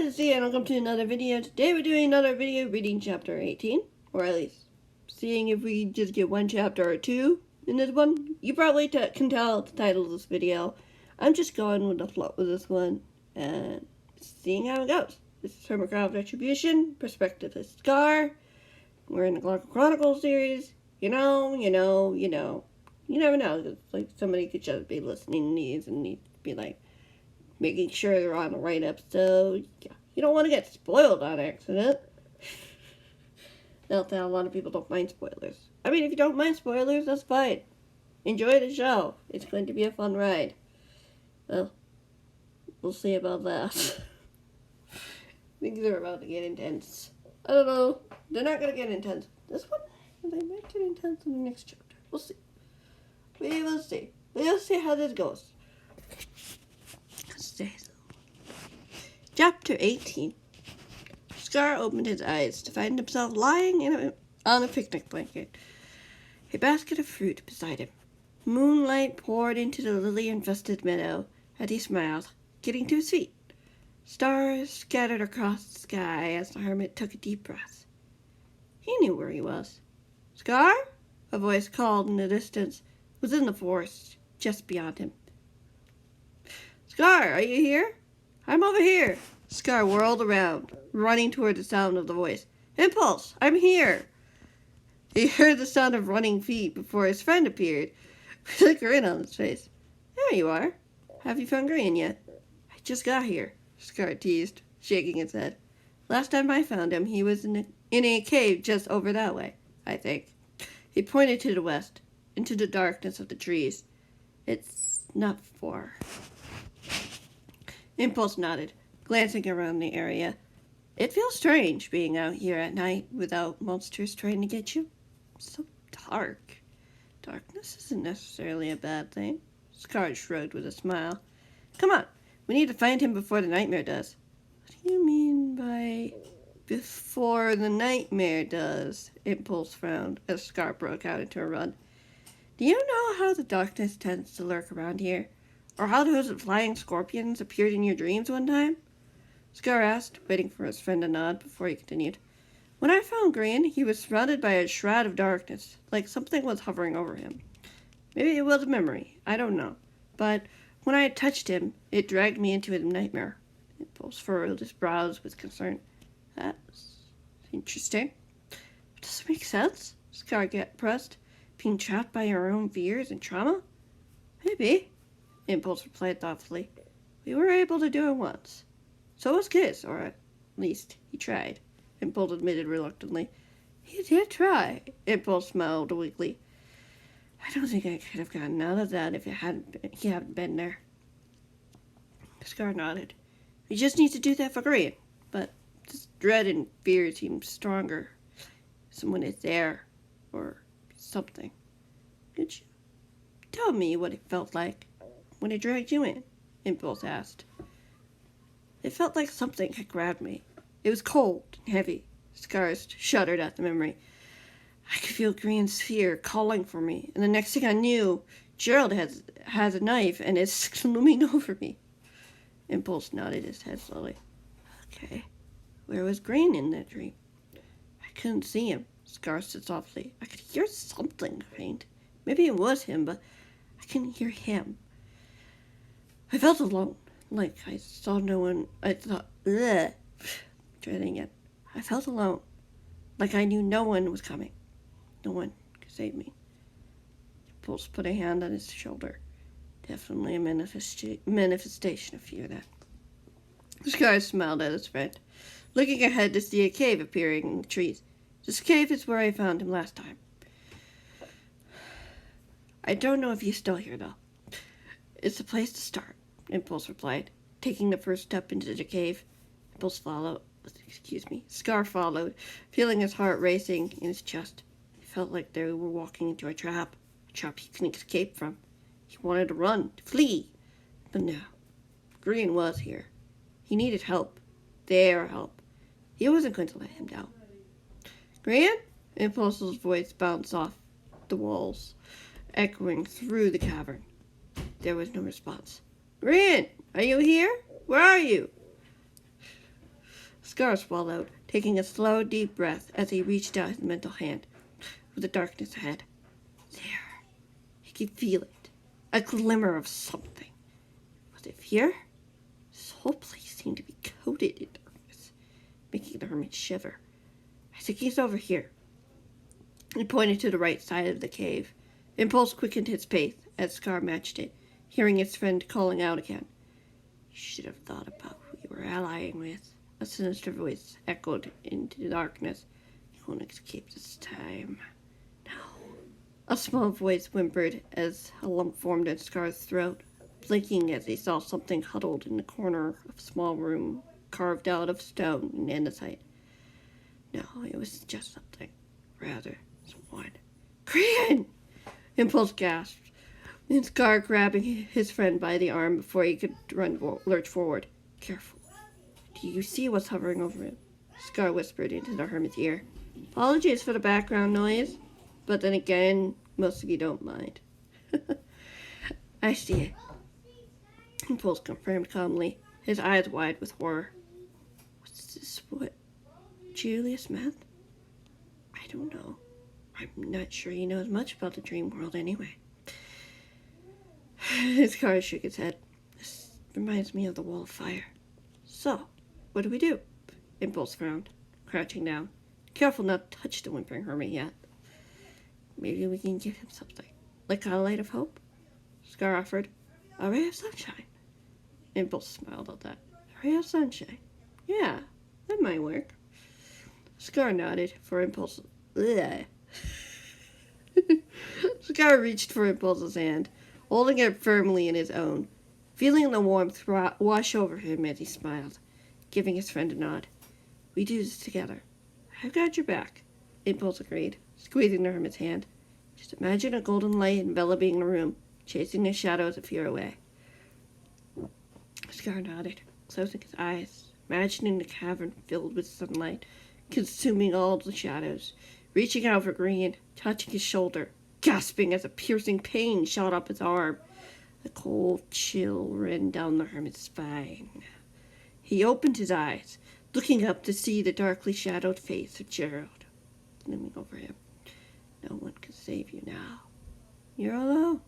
this is Ian, welcome to another video. Today we're doing another video reading chapter 18, or at least seeing if we just get one chapter or two in this one. You probably can tell the title of this video. I'm just going with the flow with this one and seeing how it goes. This is Hermitcraft Retribution, perspective is Scar. We're in the Clockwork Chronicles series. You never know. You never know. It's like somebody could just be listening to these and need to be like, making sure they're on the right episode. Yeah, you don't want to get spoiled on accident. Not that a lot of people don't mind spoilers. I mean, if you don't mind spoilers, that's fine. Enjoy the show. It's going to be a fun ride. Well, we'll see about that. Things are about to get intense. I don't know. They're not going to get intense. This one, they might get intense in the next chapter. We'll see. We will see. We'll see how this goes. Chapter 18. Scar opened his eyes to find himself lying on a picnic blanket, a basket of fruit beside him. Moonlight poured into the lily-infested meadow as he smiled, getting to his feet. Stars scattered across the sky as the hermit took a deep breath. He knew where he was. "Scar?" a voice called in the distance, within the forest, just beyond him. "Scar, are you here?" "I'm over here." Scar whirled around, running toward the sound of the voice. "Impulse, I'm here." He heard the sound of running feet before his friend appeared, with a grin on his face. "There you are. Have you found Green yet?" "I just got here," Scar teased, shaking his head. "Last time I found him, he was in a cave just over that way, I think." He pointed to the west, into the darkness of the trees. "It's not far." Impulse nodded, glancing around the area. "It feels strange being out here at night without monsters trying to get you. It's so dark." "Darkness isn't necessarily a bad thing." Scar shrugged with a smile. "Come on, we need to find him before the nightmare does." "What do you mean by before the nightmare does?" Impulse frowned as Scar broke out into a run. "Do you know how the darkness tends to lurk around here? Or how those flying scorpions appeared in your dreams one time?" Scar asked, waiting for his friend to nod before he continued. "When I found Green, he was surrounded by a shroud of darkness, like something was hovering over him. Maybe it was a memory, I don't know. But when I had touched him, it dragged me into a nightmare." Impulse furrowed his brows with concern. "That's interesting. Does it make sense?" Scar pressed. "Being trapped by your own fears and trauma?" "Maybe," Impulse replied thoughtfully. "We were able to do it once. So was Kiss, or at least he tried," Impulse admitted reluctantly. "He did try," Impulse smiled weakly. "I don't think I could have gotten out of that if he hadn't been there." Scar nodded. "We just need to do that for Green, but this dread and fear seems stronger. Someone is there, or something. Could you tell me what it felt like when it dragged you in?" Impulse asked. "It felt like something had grabbed me. It was cold and heavy." Scar shuddered at the memory. "I could feel Green's fear calling for me, and the next thing I knew, Gerald has a knife and is looming over me." Impulse nodded his head slowly. "Okay, where was Green in that dream?" "I couldn't see him," Scar said softly. "I could hear something faint. Maybe it was him, but I couldn't hear him. I felt alone, like I saw no one. I thought, ugh, dreading it. I felt alone, like I knew no one was coming. No one could save me." Impulse put a hand on his shoulder. "Definitely a manifestation of fear, then." Scar smiled at his friend, looking ahead to see a cave appearing in the trees. "This cave is where I found him last time. I don't know if he's still here, though." "It's a place to start," Impulse replied, taking the first step into the cave. Scar followed, feeling his heart racing in his chest. He felt like they were walking into a trap he couldn't escape from. He wanted to run, to flee. But no, Green was here. He needed help. Their help. He wasn't going to let him down. "Green?" Impulse's voice bounced off the walls, echoing through the cavern. There was no response. "Green, are you here? Where are you?" Scar swallowed, taking a slow, deep breath as he reached out his mental hand. With the darkness ahead. There. He could feel it. A glimmer of something. Was it fear? This whole place seemed to be coated in darkness, making the hermit shiver. I think he's over here. He pointed to the right side of the cave. Impulse quickened his pace as Scar matched it, hearing his friend calling out again. You should have thought about who you were allying with. A sinister voice echoed into the darkness. You won't escape this time. No. A small voice whimpered as a lump formed in Scar's throat, blinking as he saw something huddled in the corner of a small room carved out of stone and andesite. No, it was just something. Rather, someone. Korean! Impulse gasped, and Scar grabbing his friend by the arm before he could lurch forward. Careful. Do you see what's hovering over him? Scar whispered into the hermit's ear. Apologies for the background noise, but then again, most of you don't mind. I see it. Impulse confirmed calmly, his eyes wide with horror. What's this? What Julius meant? I don't know. I'm not sure he knows much about the dream world anyway. Scar shook his head. This reminds me of the wall of fire. So, what do we do? Impulse frowned, crouching down. Careful not to touch the whimpering hermit yet. Maybe we can give him something. Like a light of hope? Scar offered. A ray of sunshine. Impulse smiled at that. A ray of sunshine. Yeah, that might work. Scar nodded for Impulse. Ugh. Scar reached for Impulse's hand, holding it firmly in his own, feeling the warmth wash over him as he smiled, giving his friend a nod. We do this together. I've got your back, Impulse agreed, squeezing the hermit's hand. Just imagine a golden light enveloping the room, chasing the shadows of fear away. Scar nodded, closing his eyes, imagining the cavern filled with sunlight, consuming all the shadows, reaching out for Green, touching his shoulder, gasping as a piercing pain shot up his arm. A cold chill ran down the hermit's spine. He opened his eyes, looking up to see the darkly shadowed face of Gerald, looming over him. No one can save you now. You're alone.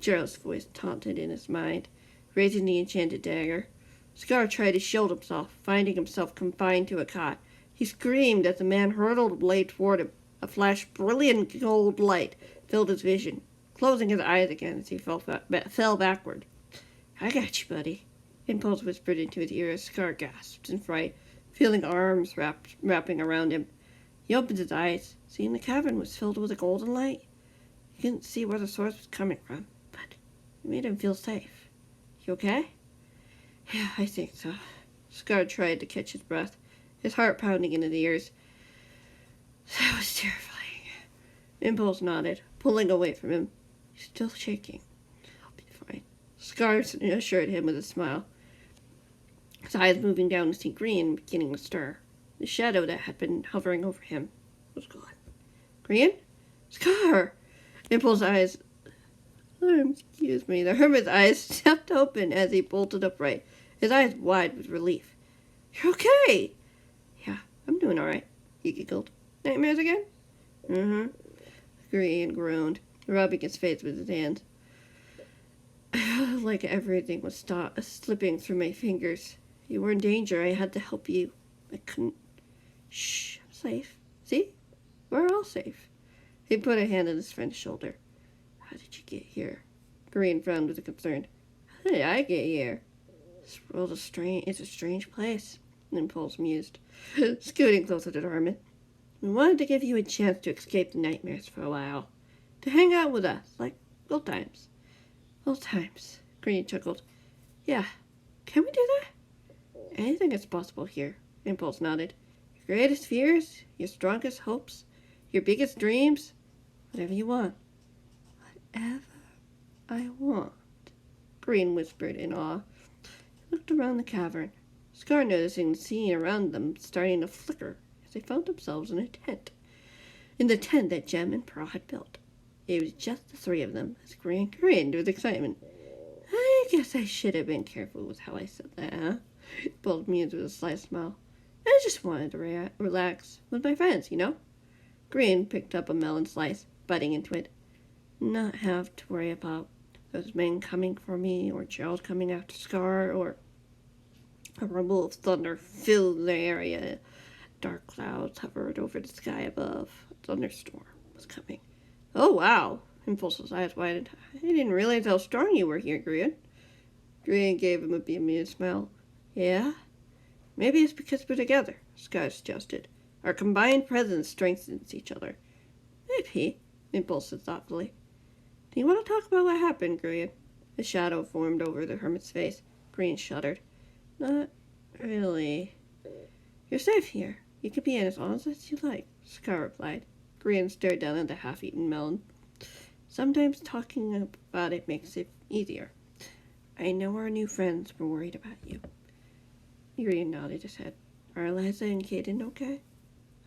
Gerald's voice taunted in his mind, raising the enchanted dagger. Scar tried to shield himself, finding himself confined to a cot. He screamed as the man hurtled a blade toward him. A flash of brilliant gold light filled his vision, closing his eyes again as he fell backward. I got you, buddy. Impulse whispered into his ear as Scar gasped in fright, feeling arms wrapping around him. He opened his eyes, seeing the cavern was filled with a golden light. He couldn't see where the source was coming from, but it made him feel safe. You okay? Yeah, I think so. Scar tried to catch his breath, his heart pounding in his ears. That was terrifying. Impulse nodded, pulling away from him. He's still shaking. I'll be fine. Scar assured him with a smile, his eyes moving down to see Green beginning to stir. The shadow that had been hovering over him was gone. Green? Scar! Impulse's eyes... excuse me. The hermit's eyes snapped open as he bolted upright, his eyes wide with relief. You're okay! Yeah, I'm doing all right, he giggled. Nightmares again? Mm-hmm. Green groaned, rubbing his face with his hand. Like everything was slipping through my fingers. You were in danger. I had to help you. I couldn't. Shh, I'm safe. See? We're all safe. He put a hand on his friend's shoulder. How did you get here? Green frowned with concern. How did I get here? This world is strange. It's a strange place, Impulse mused, scooting closer to the hermit. We wanted to give you a chance to escape the nightmares for a while. To hang out with us, like old times. Old times, Green chuckled. Yeah, can we do that? Anything is possible here, Impulse nodded. Your greatest fears, your strongest hopes, your biggest dreams, whatever you want. Whatever I want, Green whispered in awe. He looked around the cavern, Scar noticing the scene around them starting to flicker as they found themselves in a tent. In the tent that Jem and Pearl had built. It was just the three of them as Green grinned with excitement. I guess I should have been careful with how I said that, huh? Bold mused with a sly smile. I just wanted to relax with my friends, you know? Green picked up a melon slice, biting into it. Not have to worry about those men coming for me, or Gerald coming after Scar, or a rumble of thunder filled the area. Dark clouds hovered over the sky above. A thunderstorm was coming. Oh, wow! Impulse's eyes widened. I didn't realize how strong you were here, Green. Green gave him a bemused smile. Yeah? Maybe it's because we're together, Scar suggested. Our combined presence strengthens each other. Maybe, Impulse said thoughtfully. Do you want to talk about what happened, Green? A shadow formed over the hermit's face. Green shuddered. Not really. You're safe here. You can be in as honest as you like, Scar replied. Green stared down at the half-eaten melon. Sometimes talking about it makes it easier. I know our new friends were worried about you. Green nodded his head. Are Eliza and Caden okay?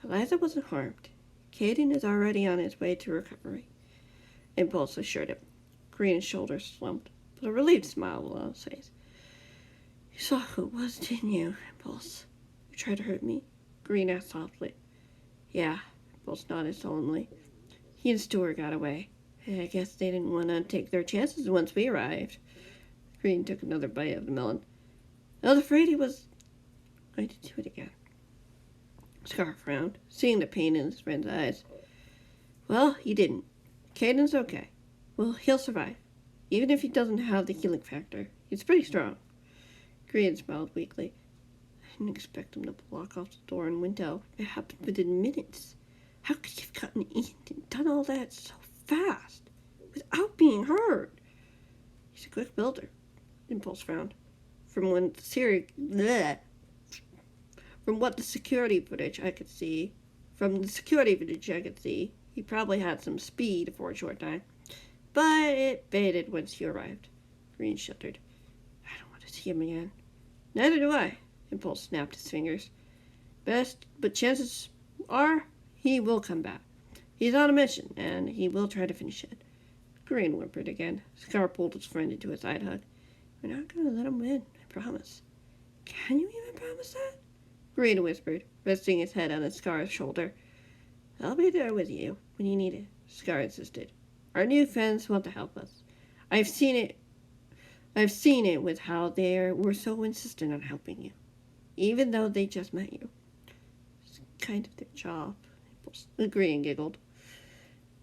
Eliza wasn't harmed. Caden is already on his way to recovery. Impulse assured him. Green's shoulders slumped, but a relieved smile was on his face. You saw who it was, didn't you, Impulse? You tried to hurt me? Green asked softly. Yeah, Impulse nodded solemnly. He and Stewart got away. I guess they didn't want to take their chances once we arrived. Green took another bite of the melon. I was afraid he was going to do it again. Scar frowned, seeing the pain in his friend's eyes. Well, he didn't. Caden's okay. Well, he'll survive. Even if he doesn't have the healing factor. He's pretty strong. Green smiled weakly. I didn't expect him to block off the door and went out. It happened within minutes. How could he have gotten in and done all that so fast, without being hurt? He's a quick builder. Impulse frowned. From what the security footage I could see, he probably had some speed for a short time. But it faded once he arrived. Green shuddered. I don't want to see him again. Neither do I. Impulse snapped his fingers. But chances are he will come back. He's on a mission, and he will try to finish it. Green whimpered again. Scar pulled his friend into a side hug. We're not going to let him win, I promise. Can you even promise that? Green whispered, resting his head on Scar's shoulder. I'll be there with you when you need it, Scar insisted. Our new friends want to help us. I've seen it with how they were so insistent on helping you, even though they just met you. It's kind of their job. Green giggled.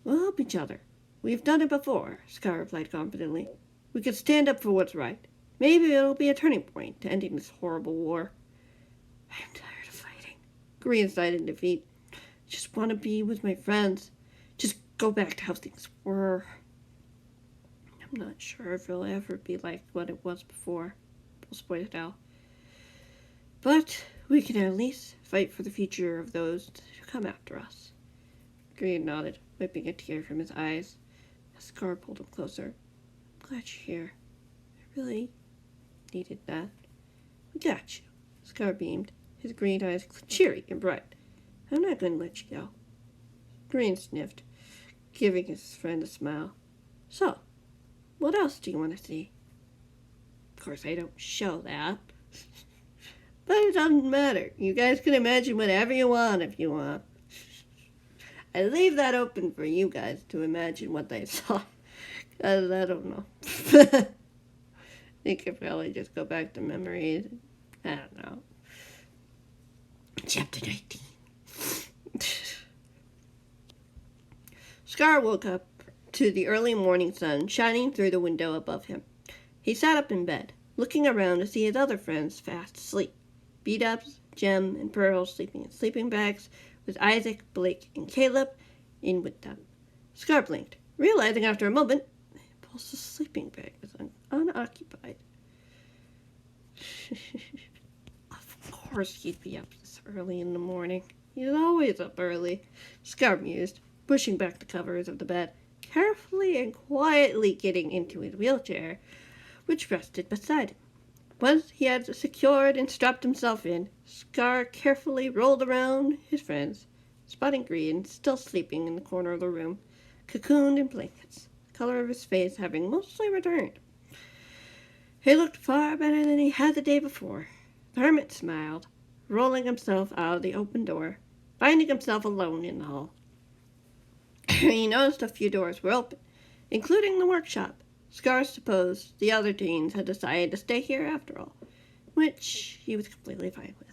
We'll help each other. We've done it before, Scar replied confidently. We could stand up for what's right. Maybe it'll be a turning point to ending this horrible war. I'm tired of fighting. Green sighed in defeat. I just want to be with my friends. Just go back to how things were. I'm not sure if it'll ever be like what it was before, Pulse pointed out. But we can at least fight for the future of those who come after us. Green nodded, wiping a tear from his eyes. Scar pulled him closer. I'm glad you're here. I really needed that. We got you. Scar beamed, his green eyes cheery and bright. I'm not going to let you go. Green sniffed, giving his friend a smile. So, what else do you want to see? Of course, I don't show that. But it doesn't matter. You guys can imagine whatever you want if you want. I leave that open for you guys to imagine what they saw. Because I don't know. I think I probably just go back to memories. I don't know. Chapter 19. Scar woke up to the early morning sun shining through the window above him. He sat up in bed, looking around to see his other friends fast asleep. Beat-ups, Jem, and Pearl sleeping in sleeping bags, with Isaac, Blake, and Caleb in with them. Scar blinked, realizing after a moment Pulse's sleeping bag was unoccupied. Of course he'd be up this early in the morning. He's always up early, Scar mused, pushing back the covers of the bed, carefully and quietly getting into his wheelchair, which rested beside him. Once he had secured and strapped himself in, Scar carefully rolled around his friends, spotting Green still sleeping in the corner of the room, cocooned in blankets, the color of his face having mostly returned. He looked far better than he had the day before. The hermit smiled, rolling himself out of the open door, finding himself alone in the hall. He noticed a few doors were open, including the workshop. Scar supposed the other teens had decided to stay here after all, which he was completely fine with.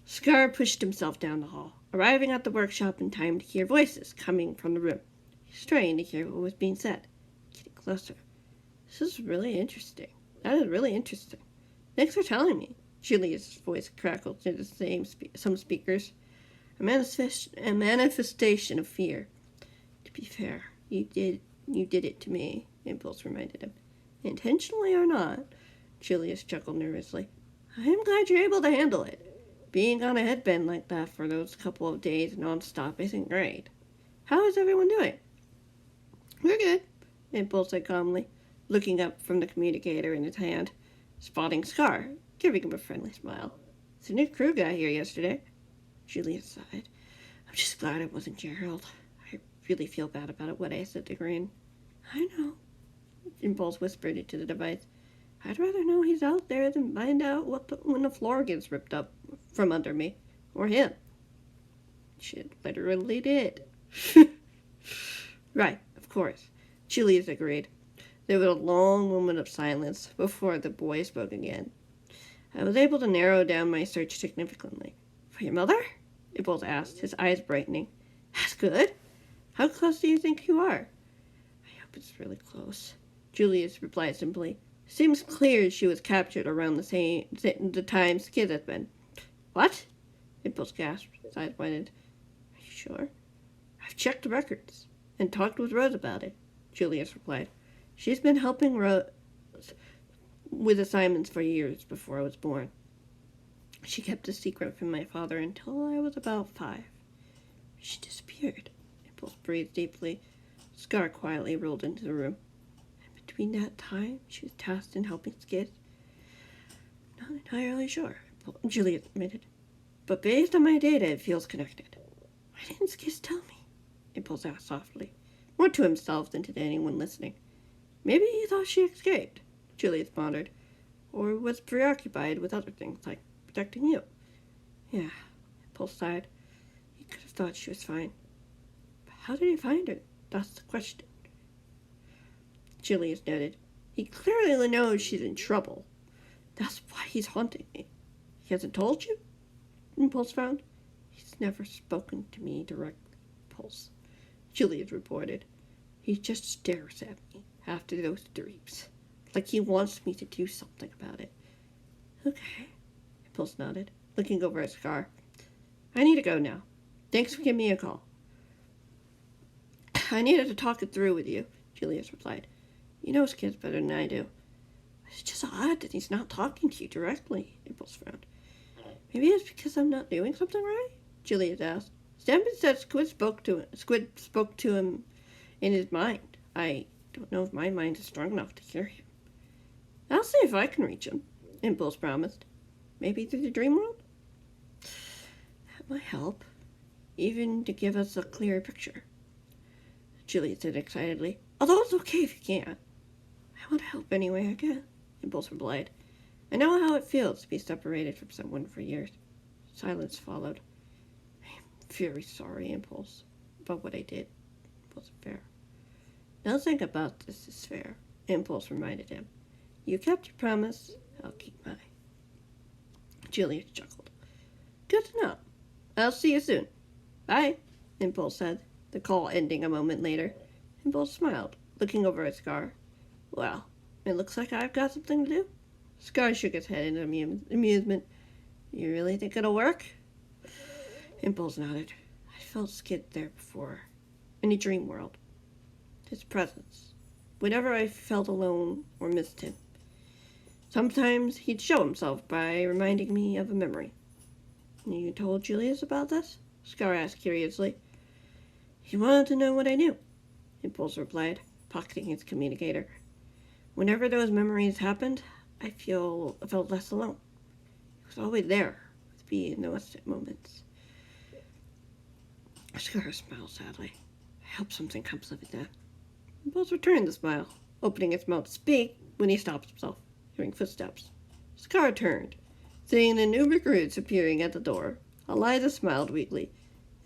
Scar pushed himself down the hall, arriving at the workshop in time to hear voices coming from the room. He strained to hear what was being said, getting closer. This is really interesting. That is really interesting. Thanks for telling me. Julia's voice crackled into some speakers. A manifestation of fear. To be fair, you did it to me, Impulse reminded him. Intentionally or not, Julius chuckled nervously. I am glad you're able to handle it. Being on a headband like that for those couple of days non-stop isn't great. How is everyone doing? We're good, Impulse said calmly, looking up from the communicator in his hand, spotting Scar, giving him a friendly smile. The new crew got here yesterday. Julius sighed. I'm just glad it wasn't Gerald. I really feel bad about what I said to Green. I know, Impulse whispered into the device. I'd rather know he's out there than find out when the floor gets ripped up from under me. Or him. Shit literally did. Right, of course. Julius agreed. There was a long moment of silence before the boy spoke again. I was able to narrow down my search significantly. For your mother? Impulse asked, his eyes brightening. That's good. How close do you think you are? I hope it's really close. Julius replied simply. Seems clear she was captured around the time Skid had been. What? Impulse gasped, his eyes widened. Are you sure? I've checked the records and talked with Rose about it, Julius replied. She's been helping Rose with assignments for years before I was born. She kept a secret from my father until I was about 5. She disappeared. Impulse breathed deeply. Scar quietly rolled into the room. And between that time, she was tasked in helping Skid. Not entirely sure, Juliet admitted. But based on my data, it feels connected. Why didn't Skid tell me? Impulse asked softly, more to himself than to anyone listening. Maybe he thought she escaped, Juliet pondered, or was preoccupied with other things like protecting you. Yeah, Impulse sighed. He could have thought she was fine. But how did he find her? That's the question. Julius nodded. He clearly knows she's in trouble. That's why he's haunting me. He hasn't told you? Impulse found. He's never spoken to me directly, Impulse. Julius reported. He just stares at me after those dreams, like he wants me to do something about it. Okay, Impulse nodded, looking over at Scar. I need to go now. Thanks for giving me a call. I needed to talk it through with you, Julius replied. You know Skid better than I do. It's just odd that he's not talking to you directly, Impulse frowned. Maybe it's because I'm not doing something right? Julius asked. Stampin said Squid spoke to him in his mind. I don't know if my mind is strong enough to hear him. I'll see if I can reach him, Impulse promised. Maybe through the dream world? That might help, even to give us a clearer picture, Juliet said excitedly. Although it's okay if you can't. I want to help any way I can, Impulse replied. I know how it feels to be separated from someone for years. Silence followed. I'm very sorry, Impulse, about what I did. It wasn't fair. Nothing about this is fair, Impulse reminded him. You kept your promise, I'll keep mine. Juliet chuckled. Good to know. I'll see you soon. Bye, Impulse said, the call ending a moment later. Impulse smiled, looking over at Scar. Well, it looks like I've got something to do. Scar shook his head in amusement. You really think it'll work? Impulse nodded. I felt Skid there before, in a dream world. His presence, whenever I felt alone or missed him. Sometimes he'd show himself by reminding me of a memory. You told Julius about this? Scar asked curiously. He wanted to know what I knew, Impulse replied, pocketing his communicator. Whenever those memories happened, I felt less alone. He was always there with me in those moments. Scar smiled sadly. I hope something comes of it then. Impulse returned the smile, opening his mouth to speak when he stopped himself, hearing footsteps. Scar turned, seeing the new recruits appearing at the door. Eliza smiled weakly.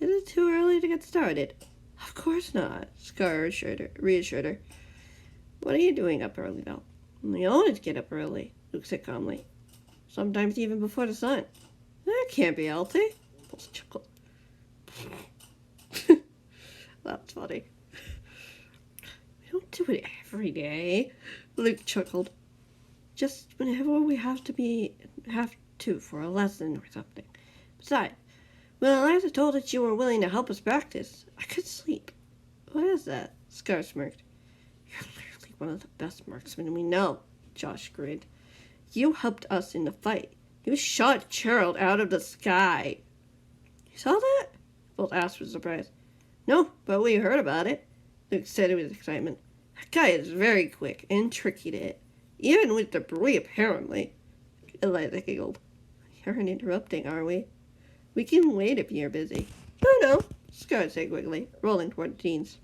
Is it too early to get started? Of course not, Scar reassured her. What are you doing up early, though? We always get up early, Luke said calmly. Sometimes even before the sun. That can't be healthy. Pulse chuckled. That's funny. We don't do it every day, Luke chuckled. Just whenever we have to for a lesson or something. Besides, when Eliza told us you were willing to help us practice, I could sleep. What is that? Scar smirked. You're literally one of the best marksmen we know, Josh grinned. You helped us in the fight. You shot Gerald out of the sky. You saw that? Both asked with surprise. No, but we heard about it, Luke said with excitement. That guy is very quick and tricky to hit. Even with debris, apparently. Eliza giggled. You're interrupting, are we? We can wait if you're busy. Oh, no, Scar said quickly, rolling toward the teens.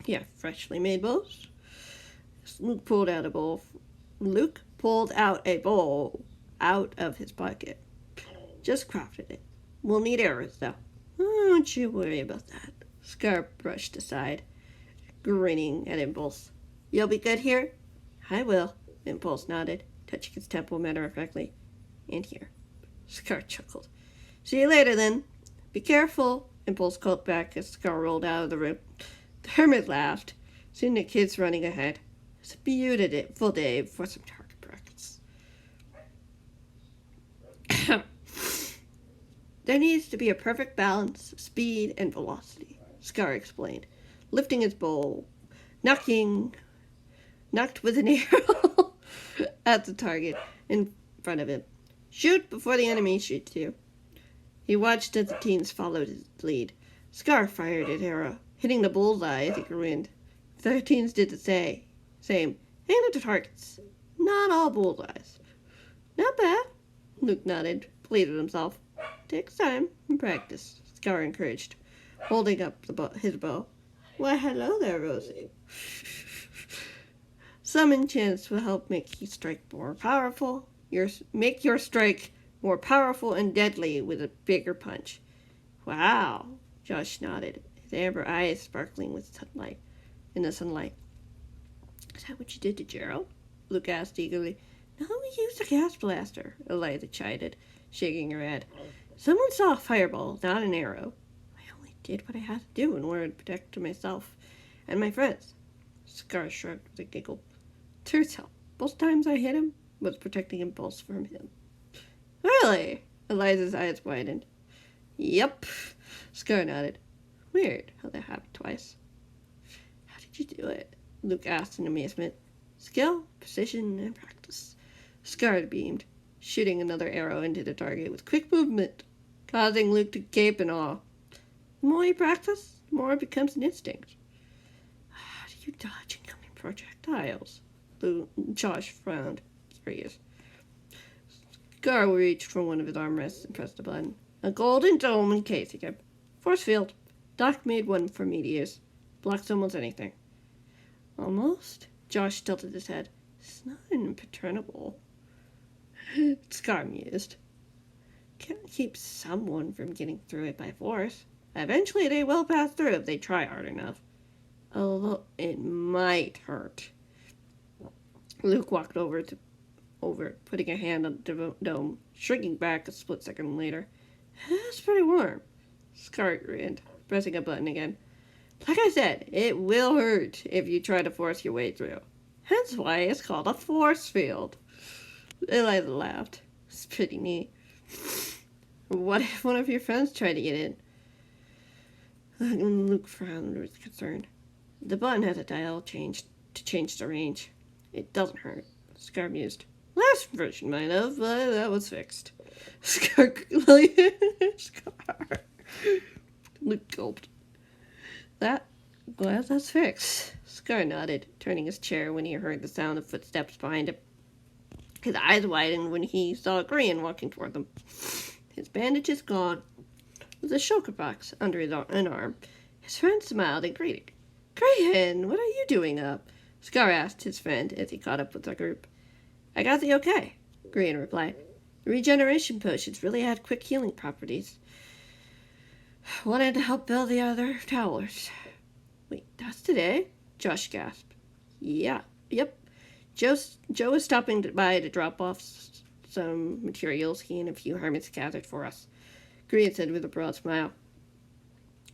Yeah, freshly made bows. Luke pulled out a bowl out of his pocket. Just crafted it. We'll need arrows, though. Don't you worry about that. Scar brushed aside, grinning at Impulse. You'll be good here? I will, Impulse nodded, touching his temple matter-of-factly. And here. Scar chuckled. See you later, then. Be careful, Impulse called back as Scar rolled out of the room. The hermit laughed, seeing the kids running ahead. It's a beautiful day for some target practice. There needs to be a perfect balance of speed and velocity, Scar explained, lifting his bow, knocked with an arrow at the target in front of him. Shoot before the enemy shoots you. He watched as the teens followed his lead. Scar fired an arrow, hitting the bullseye as he grinned. The other teens did the same, aimed at the targets. Not all bullseyes. Not bad, Luke nodded, pleased with himself. Takes time and practice, Scar encouraged, holding up his bow. Why, hello there, Rosie. Some enchants will help make your strike more powerful. Make your strike more powerful and deadly with a bigger punch. Wow, Josh nodded, his amber eyes sparkling with sunlight. In the sunlight. Is that what you did to Gerald? Luke asked eagerly. No, we used a gas blaster, Eliza chided, shaking her head. Someone saw a fireball, not an arrow. I only did what I had to do in order to protect myself and my friends. Scar shrugged with a giggle. Turns out, both times I hit him was protecting Impulse from him. Really? Eliza's eyes widened. Yep, Scar nodded. Weird how that happened twice. How did you do it? Luke asked in amazement. Skill, precision, and practice. Scar beamed, shooting another arrow into the target with quick movement, causing Luke to gape in awe. The more you practice, the more it becomes an instinct. How do you dodge incoming projectiles? Josh frowned, curious. Scar reached for one of his armrests and pressed a button. A golden dome encasing him. Force field. Doc made one for me to use. Blocks almost anything. Almost? Josh tilted his head. It's not impenetrable. Scar mused. Can't keep someone from getting through it by force. Eventually they will pass through if they try hard enough. Although it might hurt. Luke walked over, putting a hand on the dome, shrinking back a split second later. It's pretty warm. Scar grinned, pressing a button again. Like I said, it will hurt if you try to force your way through. Hence why it's called a force field. Eliza laughed. It's pretty neat. What if one of your friends tried to get in? Luke frowned with concern. The button has a dial to change the range. It doesn't hurt. Scar mused. Last version might have, but that was fixed. Scar. Luke gulped. Glad that's fixed. Scar nodded, turning his chair when he heard the sound of footsteps behind him. His eyes widened when he saw Grian walking toward them. His bandages gone, with a shulker box under an arm. His friend smiled and greeted. Grian, what are you doing up? Scar asked his friend as he caught up with the group. I got the okay, Grian replied. The regeneration potions really had quick healing properties. Wanted to help build the other towers. Wait, that's today? Josh gasped. Yeah, yep. Joe was stopping by to drop off some materials he and a few hermits gathered for us. Green said with a broad smile.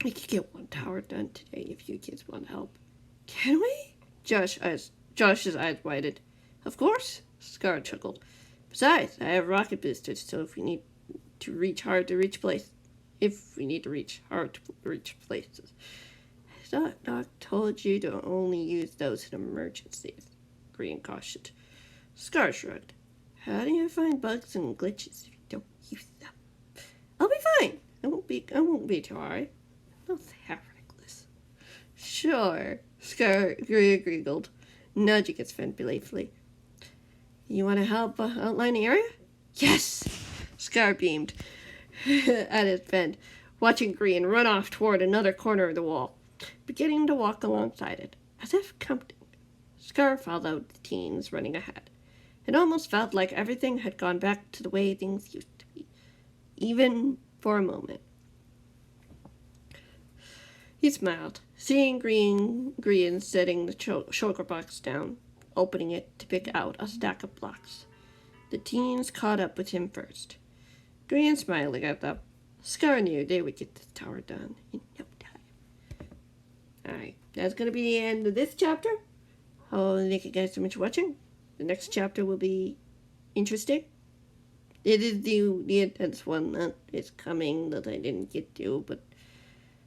We could get one tower done today if you kids want help. Can we? Josh's eyes widened. Of course, Scar chuckled. Besides, I have rocket boosters, so if we need to reach places. I thought Doc told you to only use those in emergencies, Green cautioned. Scar shrugged. How do you find bugs and glitches if you don't use them? I'll be fine. I won't be too hard. Not that reckless. Sure, Scar giggled, nudging his friend playfully. You want to help outline the area? Yes! Scar beamed at his friend, watching Green run off toward another corner of the wall, beginning to walk alongside it, as if counting. Scar followed the teens running ahead. It almost felt like everything had gone back to the way things used to be, even for a moment. He smiled, seeing Green setting the shulker box down, opening it to pick out a stack of blocks. The teens caught up with him first. Green smiling at them. Scar knew they would get this tower done in no time. Alright, that's going to be the end of this chapter. Thank you guys so much for watching. The next chapter will be interesting. It is the intense one that is coming that I didn't get to, but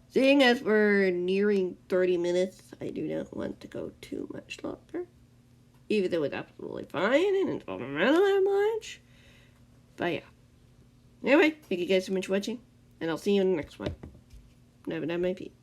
seeing as we're nearing 30 minutes, I do not want to go too much longer. Even though it's absolutely fine and it doesn't matter that much. But yeah. Anyway, thank you guys so much for watching, and I'll see you in the next one. Have a nice night, my peeps.